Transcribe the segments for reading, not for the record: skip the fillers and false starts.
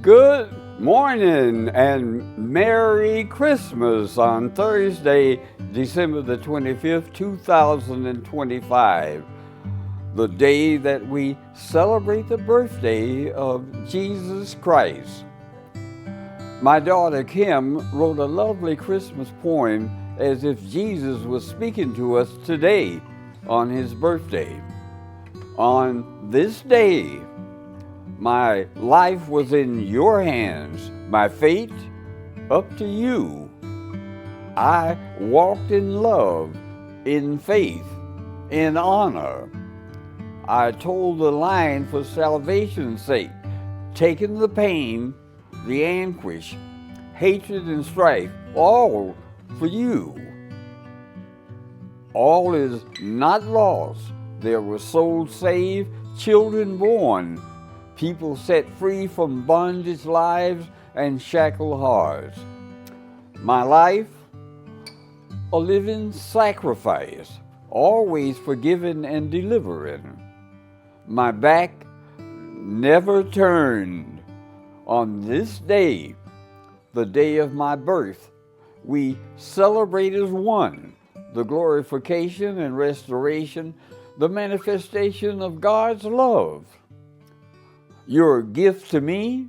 Good morning and Merry Christmas on Thursday, December the 25th, 2025, the day that we celebrate the birthday of Jesus Christ. My daughter Kim wrote a lovely Christmas poem as if Jesus was speaking to us today on his birthday. On this day, my life was in your hands, my fate up to you. I walked in love, in faith, in honor. I told the line for salvation's sake, taking the pain, the anguish, hatred and strife, all for you. All is not lost. There were souls saved, children born, people set free from bondage lives and shackled hearts. My life, a living sacrifice, always forgiving and delivering. My back never turned. On this day, the day of my birth, we celebrate as one, the glorification and restoration, the manifestation of God's love. Your gift to me,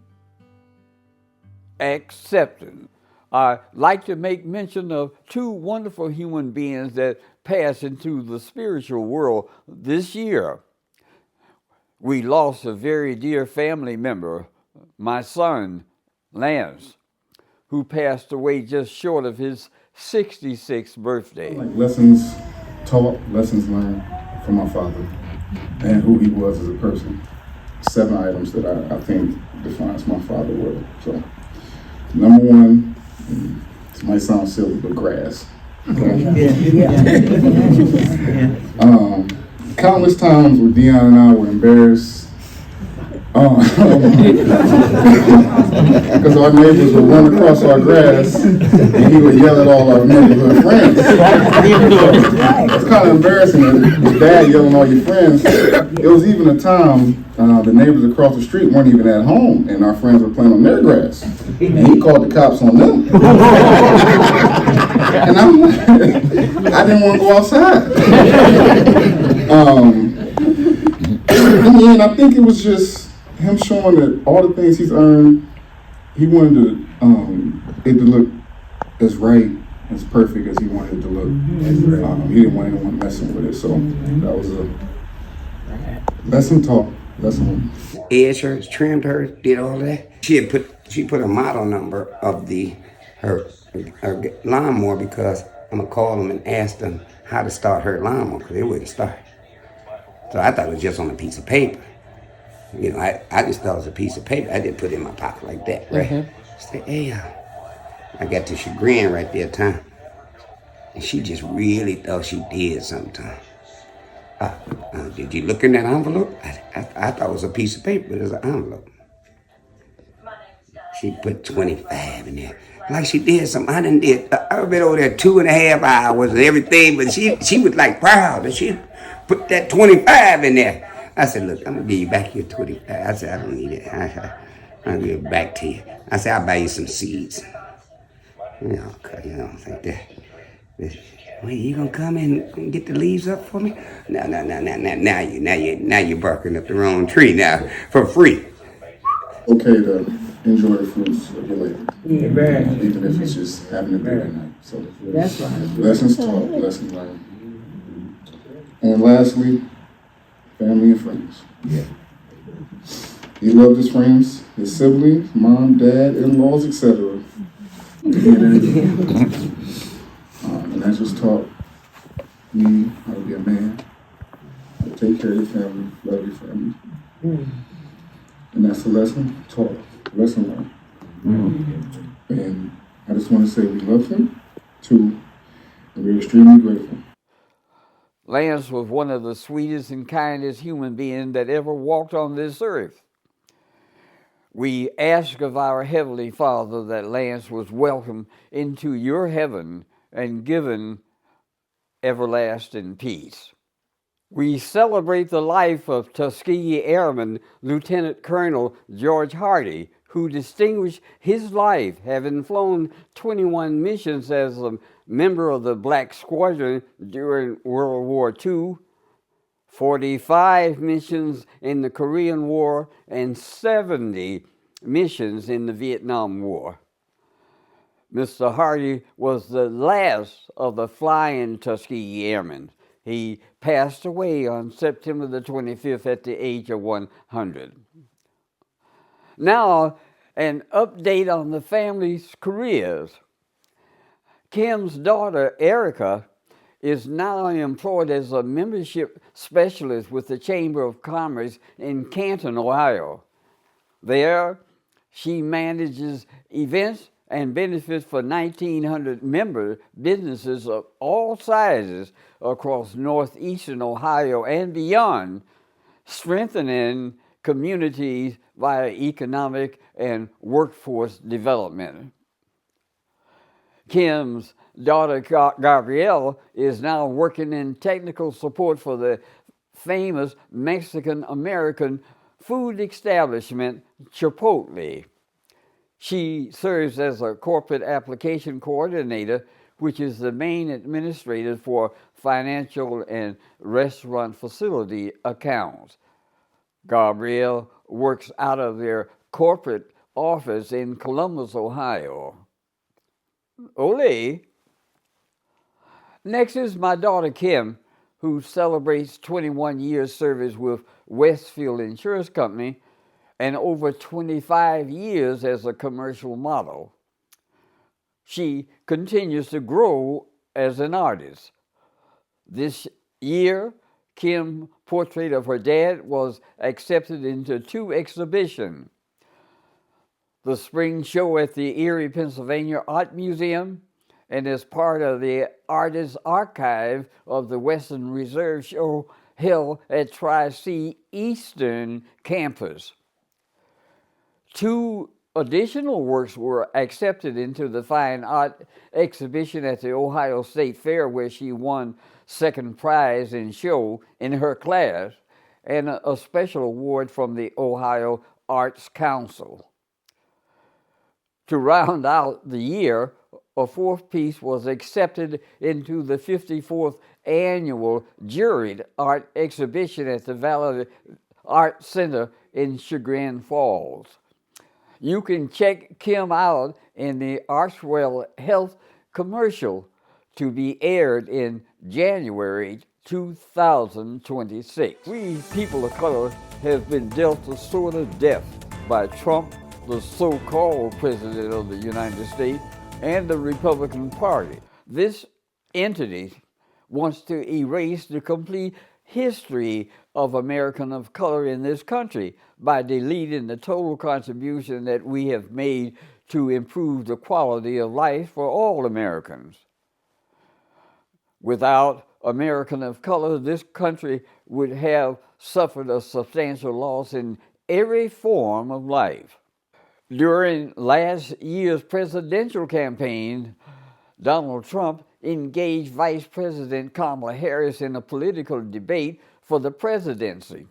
accepted. I like to make mention of two wonderful human beings that passed into the spiritual world this year. We lost a very dear family member, my son, Lance, who passed away just short of his 66th birthday. Like lessons taught, lessons learned from my father and who he was as a person. 7 items that I think defines my father well. So, number one, this might sound silly, but grass. Okay? Countless times where Dion and I were embarrassed because our neighbors would run across our grass and he would yell at all our neighborhood friends. It's kind of embarrassing that dad yelling at all your friends. It was even a time the neighbors across the street weren't even at home and our friends were playing on their grass. And he called the cops on them. And I'm like, I didn't want to go outside. In the end, I think it was just him showing that all the things he's earned, he wanted it to look as right, as perfect as he wanted it to look. He didn't want anyone messing with it, so that was a lesson taught, lesson learned. Edged hers, trimmed hers, did all that. She put a model number of her lawnmower because I'm gonna call them and ask them how to start her lawnmower because it wouldn't start. So I thought it was just on a piece of paper. You know, I just thought it was a piece of paper. I didn't put it in my pocket like that, right? I said, hey, I got the chagrin right there, time. And she just really thought she did something. Did you look in that envelope? I thought it was a piece of paper, but it was an envelope. She put 25 in there. Like she did something. I've been over there 2.5 hours and everything, but she was like proud that she put that 25 in there. I said, look, I'm going to give you back your 25. I said, I don't need it. I'll give it back to you. I said, I'll buy you some seeds. Like that. Wait, you going to come and get the leaves up for me? No. Now you're barking up the wrong tree now for free. Okay to enjoy the fruits of your labor. Even if it's just having a beer night. So That's right. Lessons taught, lessons learned. And lastly, family and friends. He loved his friends, his siblings, mom, dad, in-laws, etc. And that just taught me how to be a man, how to take care of your family, love your family. And that's a lesson taught, lesson learned. And I just want to say we love him, too, and we're extremely grateful. Lance was one of the sweetest and kindest human beings that ever walked on this earth. We ask of our Heavenly Father that Lance was welcomed into your heaven and given everlasting peace. We celebrate the life of Tuskegee Airman Lieutenant Colonel George Hardy, who distinguished his life, having flown 21 missions as a member of the Black Squadron during World War II, 45 missions in the Korean War, and 70 missions in the Vietnam War. Mr. Hardy was the last of the flying Tuskegee Airmen. He passed away on September the 25th at the age of 100. Now, an update on the family's careers. Kim's daughter, Erica, is now employed as a membership specialist with the Chamber of Commerce in Canton, Ohio. There, she manages events and benefits for 1,900 member businesses of all sizes across northeastern Ohio and beyond, strengthening communities via economic and workforce development. Kim's daughter, Gabrielle, is now working in technical support for the famous Mexican-American food establishment, Chipotle. She serves as a corporate application coordinator, which is the main administrator for financial and restaurant facility accounts. Gabrielle works out of their corporate office in Columbus, Ohio. Ole. Next is my daughter Kim, who celebrates 21 years service with Westfield Insurance Company and over 25 years as a commercial model. She continues to grow as an artist. This year, Kim's portrait of her dad was accepted into 2 exhibitions. The spring show at the Erie, Pennsylvania Art Museum, and as part of the Artist Archive of the Western Reserve show held at Tri-C Eastern Campus. 2 additional works were accepted into the Fine Art exhibition at the Ohio State Fair, where she won 2nd prize in show in her class, and a special award from the Ohio Arts Council. To round out the year, a 4th piece was accepted into the 54th annual Juried Art Exhibition at the Valley Art Center in Chagrin Falls. You can check Kim out in the Archwell Health commercial to be aired in January 2026. We people of color have been dealt a sword of death by Trump, the so-called president of the United States, and the Republican Party. This entity wants to erase the complete history of American of color in this country by deleting the total contribution that we have made to improve the quality of life for all Americans. Without American of color, this country would have suffered a substantial loss in every form of life. During last year's presidential campaign, Donald Trump engaged Vice President Kamala Harris in a political debate for the presidency.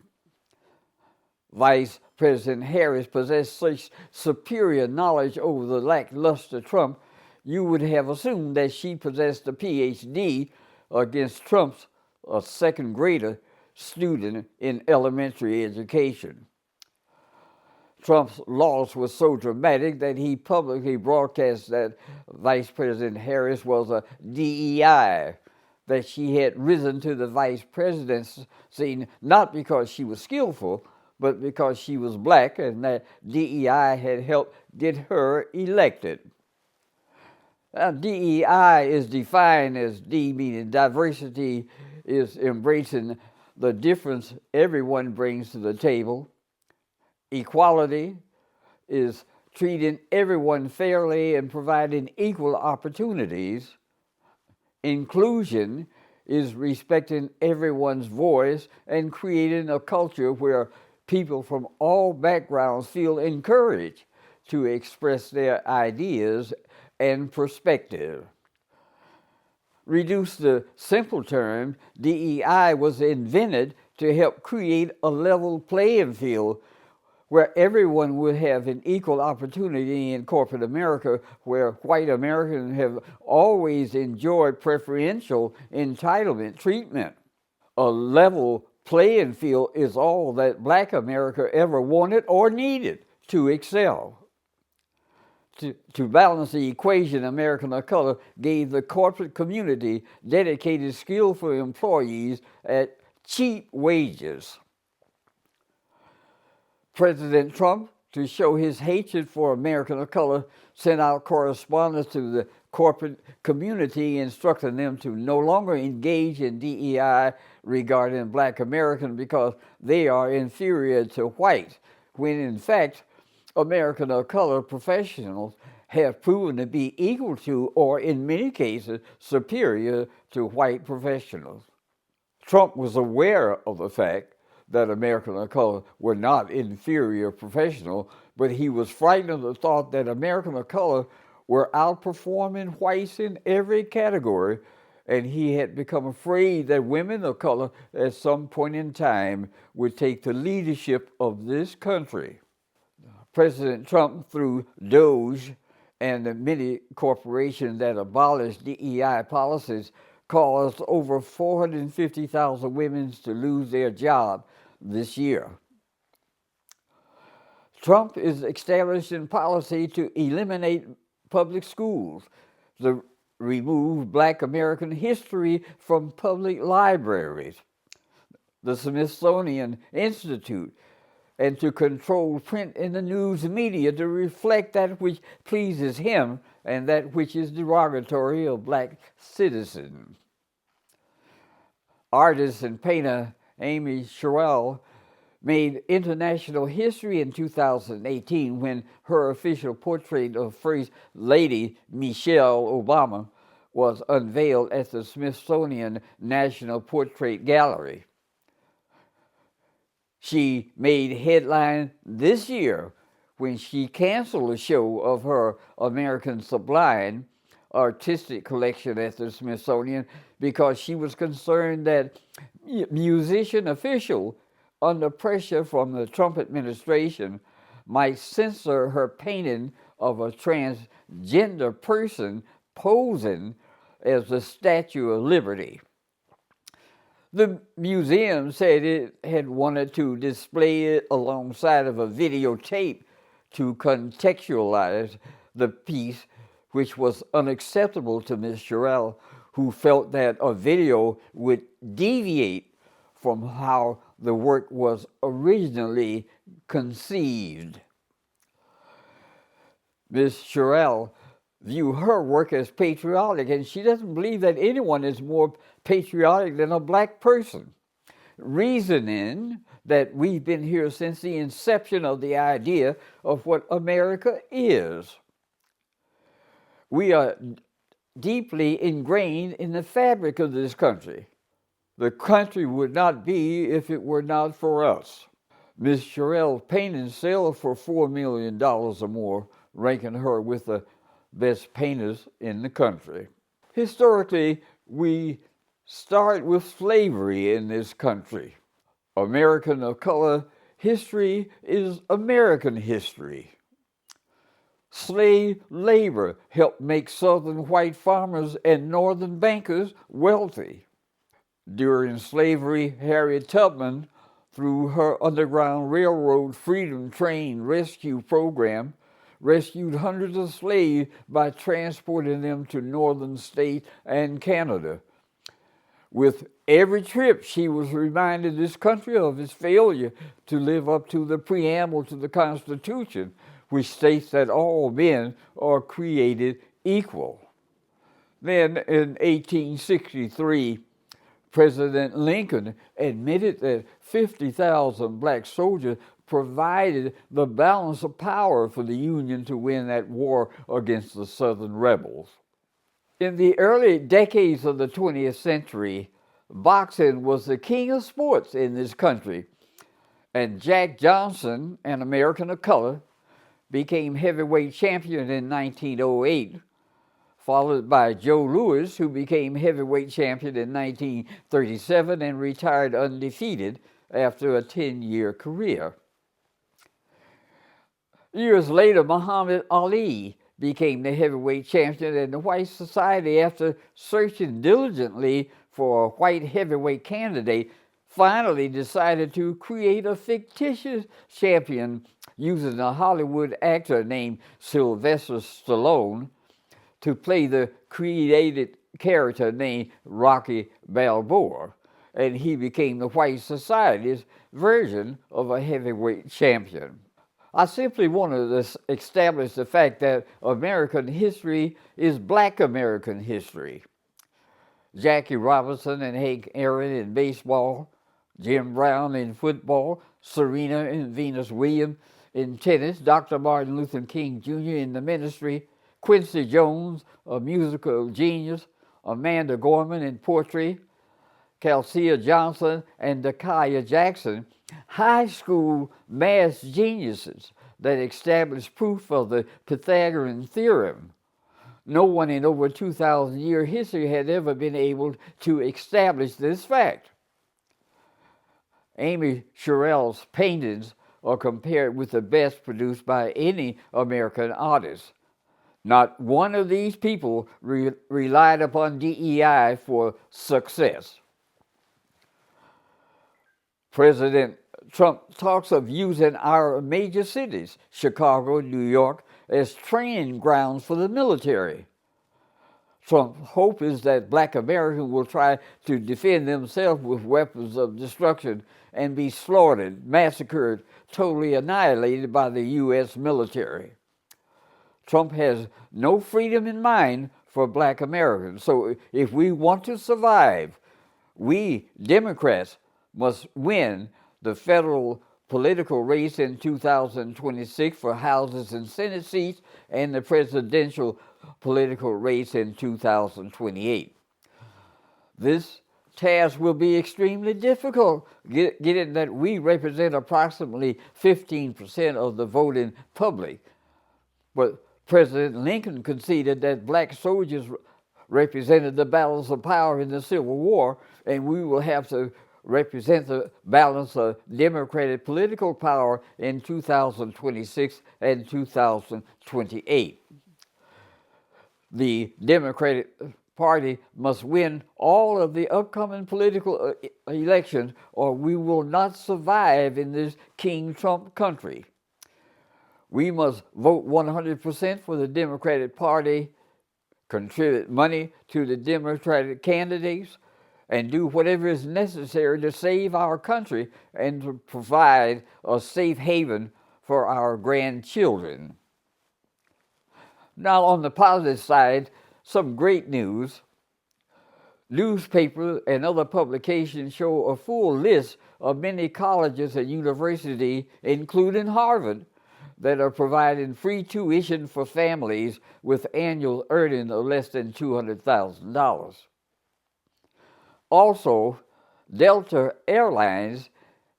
Vice President Harris possessed such superior knowledge over the lackluster Trump, you would have assumed that she possessed a PhD against Trump's a 2nd grader student in elementary education. Trump's loss was so dramatic that he publicly broadcast that Vice President Harris was a DEI, that she had risen to the vice presidency not because she was skillful, but because she was black, and that DEI had helped get her elected. Now, DEI is defined as D, meaning diversity is embracing the difference everyone brings to the table. Equality is treating everyone fairly and providing equal opportunities. Inclusion is respecting everyone's voice and creating a culture where people from all backgrounds feel encouraged to express their ideas and perspective. Reduce the simple term, DEI was invented to help create a level playing field where everyone would have an equal opportunity in corporate America, where white Americans have always enjoyed preferential entitlement treatment. A level playing field is all that Black America ever wanted or needed to excel. To balance the equation, American of color gave the corporate community dedicated, skillful employees at cheap wages. President Trump, to show his hatred for American of color, sent out correspondence to the corporate community instructing them to no longer engage in DEI regarding Black Americans because they are inferior to white, when in fact, American of color professionals have proven to be equal to, or in many cases, superior to white professionals. Trump was aware of the fact that American of color were not inferior professionals, but he was frightened of the thought that American of color were outperforming whites in every category, and he had become afraid that women of color at some point in time would take the leadership of this country. President Trump, through DOJ and the many corporations that abolished DEI policies, caused over 450,000 women to lose their job this year. Trump is establishing policy to eliminate public schools, to remove Black American history from public libraries, the Smithsonian Institute, and to control print and the news media to reflect that which pleases him and that which is derogatory of Black citizens. Artist and painter Amy Sherrill made international history in 2018 when her official portrait of First Lady Michelle Obama was unveiled at the Smithsonian National Portrait Gallery. She made headline this year when she canceled a show of her American Sublime artistic collection at the Smithsonian because she was concerned that musician officials under pressure from the Trump administration might censor her painting of a transgender person posing as the Statue of Liberty. The museum said it had wanted to display it alongside of a videotape to contextualize the piece, which was unacceptable to Ms. Sherrill, who felt that a video would deviate from how the work was originally conceived. Ms. Sherrill viewed her work as patriotic, and she doesn't believe that anyone is more patriotic than a Black person, reasoning that we've been here since the inception of the idea of what America is. We are deeply ingrained in the fabric of this country. The country would not be if it were not for us. Ms. Sherrill's paintings sell for $4 million or more, ranking her with the best painters in the country. Historically, we start with slavery in this country. American of color history is American history. Slave labor helped make Southern white farmers and Northern bankers wealthy. During slavery, Harriet Tubman, through her Underground Railroad Freedom Train Rescue Program, rescued hundreds of slaves by transporting them to northern states and Canada. With every trip, she was reminded this country of its failure to live up to the preamble to the Constitution, which states that all men are created equal. Then in 1863, President Lincoln admitted that 50,000 Black soldiers provided the balance of power for the Union to win that war against the Southern rebels. In the early decades of the 20th century, boxing was the king of sports in this country, and Jack Johnson, an American of color, became heavyweight champion in 1908, followed by Joe Louis, who became heavyweight champion in 1937 and retired undefeated after a 10-year career. Years later, Muhammad Ali became the heavyweight champion, and the white society, after searching diligently for a white heavyweight candidate, finally decided to create a fictitious champion using a Hollywood actor named Sylvester Stallone to play the created character named Rocky Balboa, and he became the white society's version of a heavyweight champion. I simply wanted to establish the fact that American history is Black American history. Jackie Robinson and Hank Aaron in baseball, Jim Brown in football, Serena and Venus Williams in tennis, Dr. Martin Luther King Jr. in the ministry, Quincy Jones, a musical genius, Amanda Gorman in poetry, Kelsea Johnson and Dakaya Jackson, high school math geniuses that established proof of the Pythagorean theorem. No one in over 2,000-year history had ever been able to establish this fact. Amy Sherrill's paintings are compared with the best produced by any American artist. Not one of these people relied upon DEI for success. President Trump talks of using our major cities, Chicago, New York, as training grounds for the military. Trump's hope is that Black Americans will try to defend themselves with weapons of destruction and be slaughtered, massacred, totally annihilated by the U.S. military. Trump has no freedom in mind for Black Americans. So if we want to survive, we Democrats must win the federal political race in 2026 for Houses and Senate seats and the presidential political race in 2028. This task will be extremely difficult, given that we represent approximately 15% of the voting public. But President Lincoln conceded that Black soldiers represented the balance of power in the Civil War, and we will have to represent the balance of Democratic political power in 2026 and 2028. The Democratic Party must win all of the upcoming political elections, or we will not survive in this King Trump country. We must vote 100% for the Democratic Party, contribute money to the Democratic candidates, and do whatever is necessary to save our country and to provide a safe haven for our grandchildren. Now, on the positive side, some great news. Newspapers and other publications show a full list of many colleges and universities, including Harvard, that are providing free tuition for families with annual earnings of less than $200,000. Also, Delta Airlines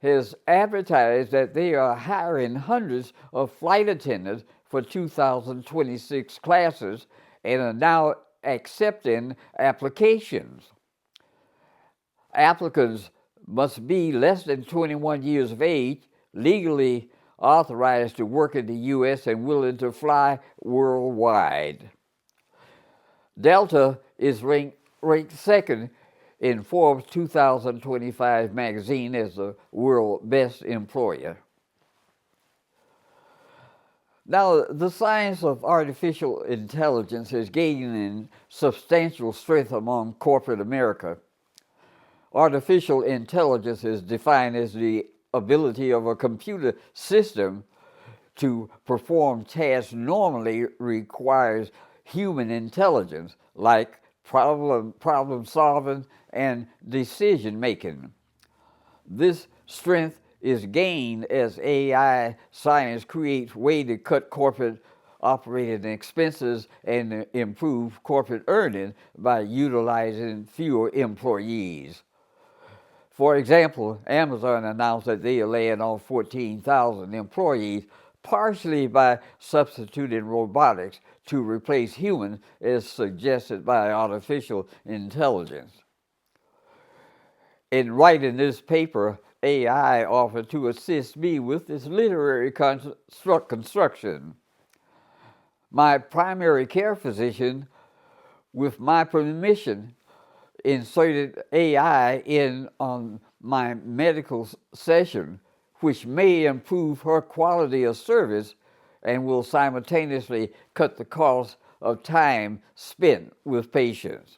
has advertised that they are hiring hundreds of flight attendants for 2026 classes and are now accepting applications. Applicants must be less than 21 years of age, legally authorized to work in the U.S. and willing to fly worldwide. Delta is ranked second in Forbes 2025 magazine as the world's best employer. Now, the science of artificial intelligence is gaining substantial strength among corporate America. Artificial intelligence is defined as the ability of a computer system to perform tasks normally requires human intelligence, like problem solving and decision making. This strength is gained as AI science creates ways to cut corporate operating expenses and improve corporate earnings by utilizing fewer employees. For example, Amazon announced that they are laying off 14,000 employees, partially by substituting robotics to replace humans as suggested by artificial intelligence. In writing this paper, AI offered to assist me with this literary construction. My primary care physician, with my permission, inserted AI in on my medical session, which may improve her quality of service and will simultaneously cut the cost of time spent with patients.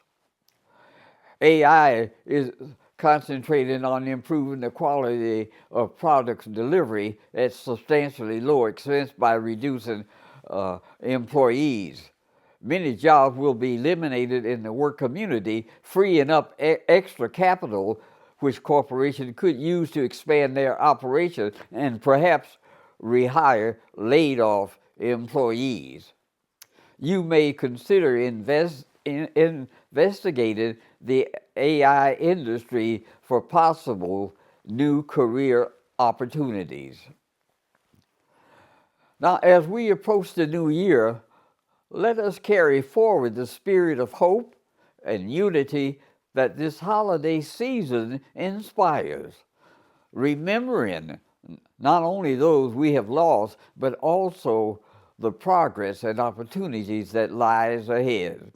AI is concentrated on improving the quality of products delivery at substantially lower expense by reducing employees. Many jobs will be eliminated in the work community, freeing up extra capital which corporations could use to expand their operations and perhaps rehire laid off employees. You may consider investigating the AI industry for possible new career opportunities. Now, as we approach the new year, let us carry forward the spirit of hope and unity that this holiday season inspires, remembering not only those we have lost, but also the progress and opportunities that lies ahead.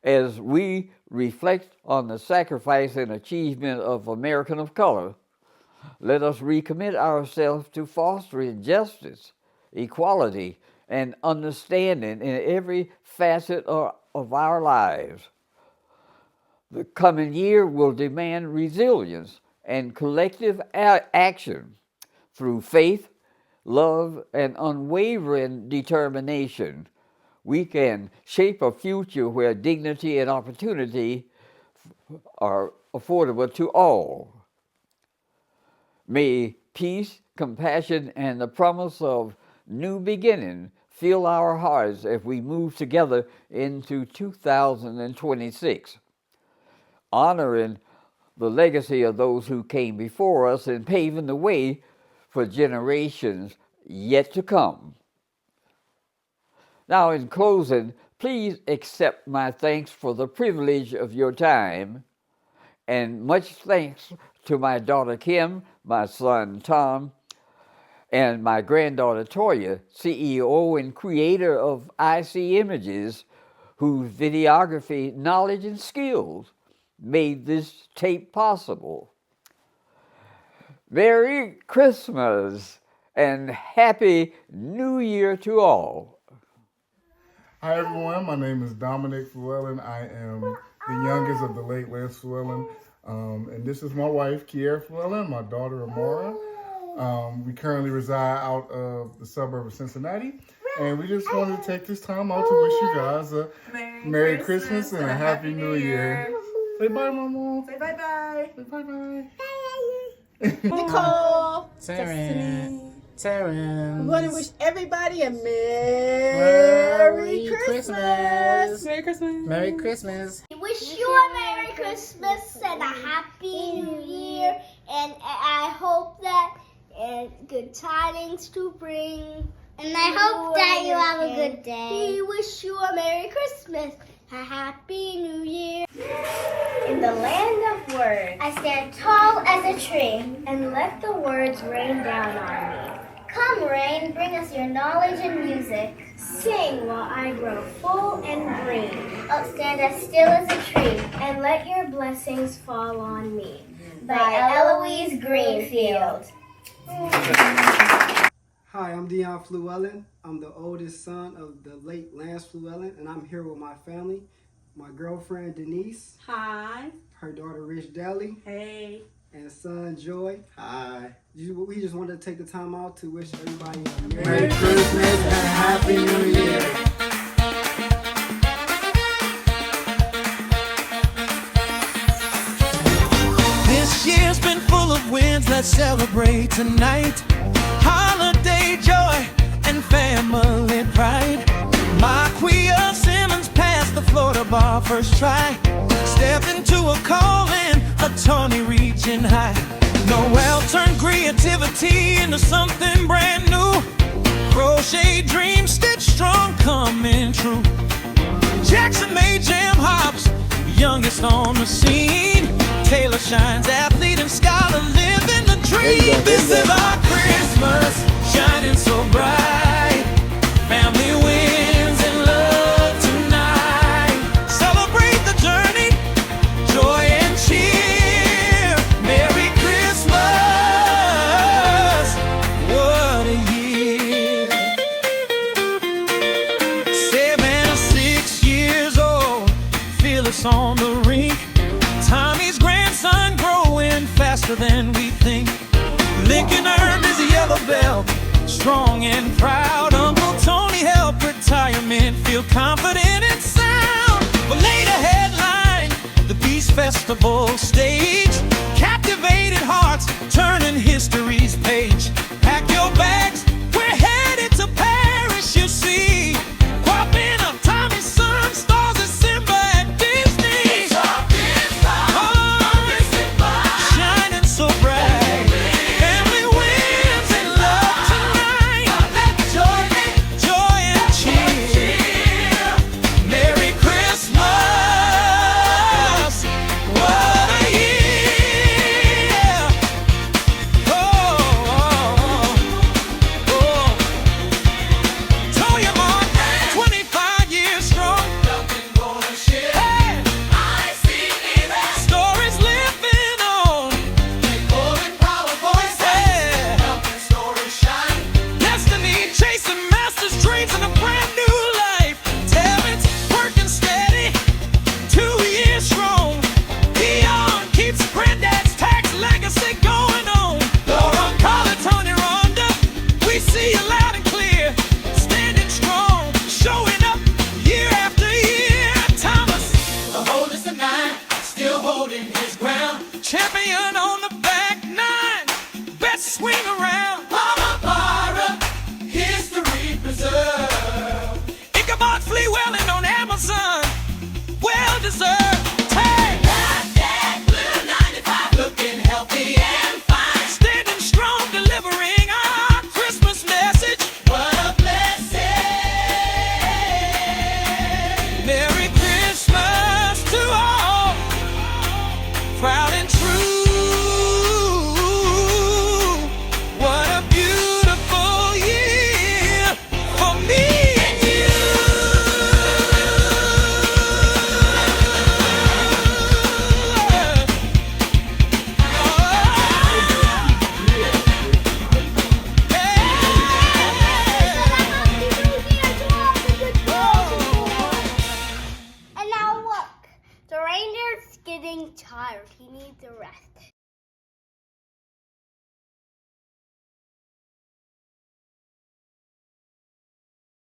As we reflect on the sacrifice and achievement of Americans of color, let us recommit ourselves to fostering justice, equality, and understanding in every facet of our lives. The coming year will demand resilience and collective action through faith, love, and unwavering determination. We can shape a future where dignity and opportunity are affordable to all. May peace, compassion, and the promise of new beginning fill our hearts as we move together into 2026, honoring the legacy of those who came before us and paving the way for generations yet to come. Now, in closing, please accept my thanks for the privilege of your time, and much thanks to my daughter Kim, my son Tom, and my granddaughter Toya, CEO and creator of IC Images, whose videography knowledge and skills made this tape possible. Merry Christmas and Happy New Year to all. Hi everyone, my name is Dominic Flewellyn. I am the youngest of the late Lance Flewellyn. And this is my wife, Kiera Flewellyn, my daughter, Amora. We currently reside out of the suburb of Cincinnati. And we just wanted to take this time out to wish you guys a Merry Christmas and a Happy New Year. Say bye, Mama. Say bye-bye. Say bye-bye. Nicole. Taryn. I want to wish everybody a Merry Christmas. Merry Christmas. Merry Christmas. We wish you a Merry Christmas and a Happy New Year, and I hope that good tidings to bring. And I hope that you have a good day. We wish you a Merry Christmas, a Happy New Year. In the land of words, I stand tall as a tree, And let the words rain down on me. Come, rain, bring us your knowledge and music. Sing while I grow full and green. Oh, stand as still as a tree. And let your blessings fall on me. By Eloise Greenfield. Hi, I'm Dion Flewellyn. I'm the oldest son of the late Lance Flewellyn, and I'm here with my family. My girlfriend Denise. Hi. Her daughter Rich Daly. Hey. And son Joy. Hi. We just wanted to take the time out to wish everybody a Merry Christmas and Happy New Year. This year's been full of wins, let's celebrate tonight. Holiday joy and family pride. Marquia Simmons passed the Florida bar first try. Stepped into a calling, a Tony reaching high. Noel turned creativity into something brand new. Crochet dreams stitched strong, coming true. Jackson made jam hops, youngest on the scene. Taylor shines, athlete and scholar live This is our Christmas, shining so bright. Family wins in love tonight. Celebrate the journey, joy and cheer. Merry Christmas, what a year. 6 years old, feel us on the rink. Tommy's grandson growing faster than we think. Lincoln earned his yellow belt, strong and proud. Uncle Tony helped retirement feel confident and sound. But later headline, the Peace Festival stage captivated hearts, turning history's page. Pack your bags, we're headed to Paris, you see. Quapping up Tommy's son, stars of Simba at Disney. Shining so bright. Family wins in love tonight. Joy and cheer. Merry Christmas. What a year. Oh, Tell your mom, 25 years strong. Hey. Stories living on. Destiny chasing masters' dreams in a brand new life. Terrence working steady, 2 years strong. Dion keeps granddad's tax legacy going.